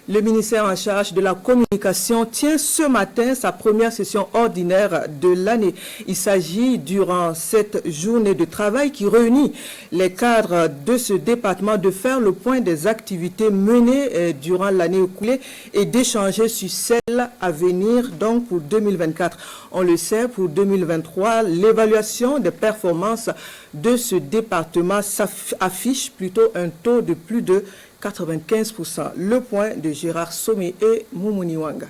Le ministère en charge de la communication tient ce matin sa première session ordinaire de l'année. Il s'agit durant cette journée de travail qui réunit les cadres de ce département de faire le point des activités menées durant l'année écoulée et d'échanger sur celles à venir donc pour 2024. On le sait, pour 2023, l'évaluation des performances de ce département affiche plutôt un taux de plus de 95%. Le point de Gérard Somé et Moumouni Wanga.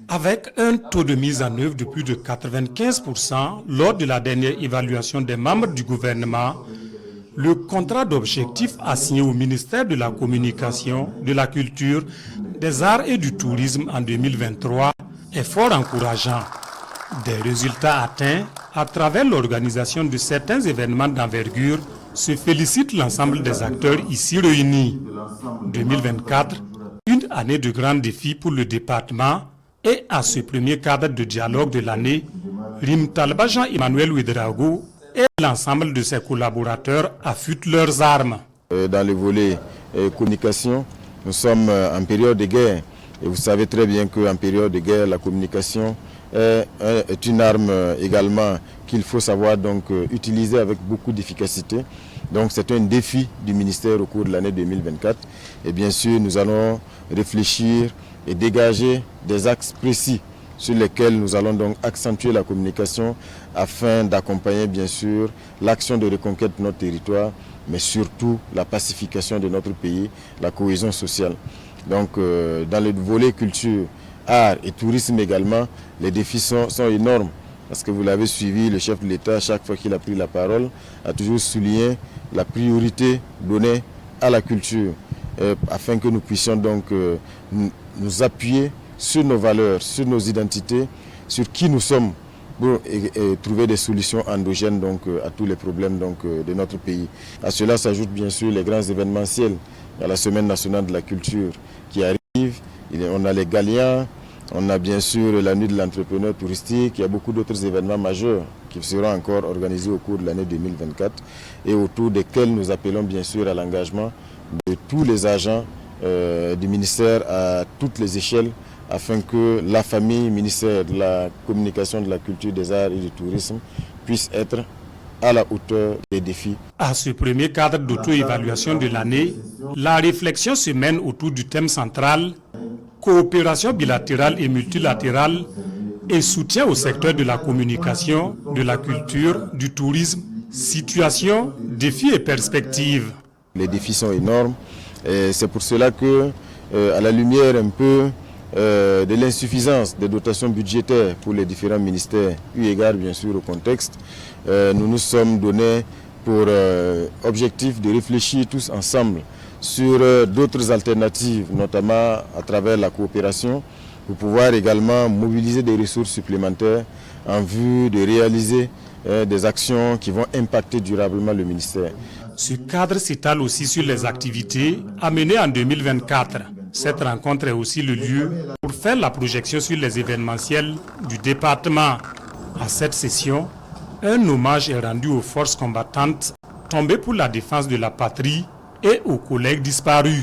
Avec un taux de mise en œuvre de plus de 95% lors de la dernière évaluation des membres du gouvernement, le contrat d'objectif assigné au ministère de la Communication, de la Culture, des Arts et du Tourisme en 2023 est fort encourageant. Des résultats atteints à travers l'organisation de certains événements d'envergure se félicite l'ensemble des acteurs ici réunis. 2024, une année de grands défis pour le département et à ce premier cadre de dialogue de l'année, Rim Talba Jean-Emmanuel Ouedraogo et l'ensemble de ses collaborateurs affûtent leurs armes. Dans le volet communication, nous sommes en période de guerre et vous savez très bien qu'en période de guerre, la communication est une arme également qu'il faut savoir donc utiliser avec beaucoup d'efficacité. Donc c'est un défi du ministère au cours de l'année 2024. Et bien sûr, nous allons réfléchir et dégager des axes précis sur lesquels nous allons donc accentuer la communication afin d'accompagner bien sûr l'action de reconquête de notre territoire, mais surtout la pacification de notre pays, la cohésion sociale. Donc dans le volet culture, art et tourisme également, les défis sont énormes. Parce que vous l'avez suivi, le chef de l'État, chaque fois qu'il a pris la parole, a toujours souligné la priorité donnée à la culture, afin que nous puissions donc nous appuyer sur nos valeurs, sur nos identités, sur qui nous sommes, pour trouver des solutions endogènes donc, à tous les problèmes donc, de notre pays. À cela s'ajoutent bien sûr les grands événementiels. Il y a la Semaine nationale de la culture qui arrive, on a les Galiens, on a bien sûr la nuit de l'entrepreneur touristique, il y a beaucoup d'autres événements majeurs qui seront encore organisés au cours de l'année 2024 et autour desquels nous appelons bien sûr à l'engagement de tous les agents du ministère à toutes les échelles afin que la famille ministère de la communication, de la culture, des arts et du tourisme puisse être à la hauteur des défis. À ce premier cadre d'auto-évaluation de l'année, la réflexion se mène autour du thème central coopération bilatérale et multilatérale et soutien au secteur de la communication, de la culture, du tourisme, situation, défis et perspectives. Les défis sont énormes et c'est pour cela que, à la lumière un peu de l'insuffisance des dotations budgétaires pour les différents ministères, eu égard bien sûr au contexte, nous nous sommes donnés pour objectif de réfléchir tous ensemble sur d'autres alternatives, notamment à travers la coopération, pour pouvoir également mobiliser des ressources supplémentaires en vue de réaliser des actions qui vont impacter durablement le ministère. Ce cadre s'étale aussi sur les activités à mener en 2024. Cette rencontre est aussi le lieu pour faire la projection sur les événementiels du département. À cette session, un hommage est rendu aux forces combattantes tombées pour la défense de la patrie et aux collègues disparus.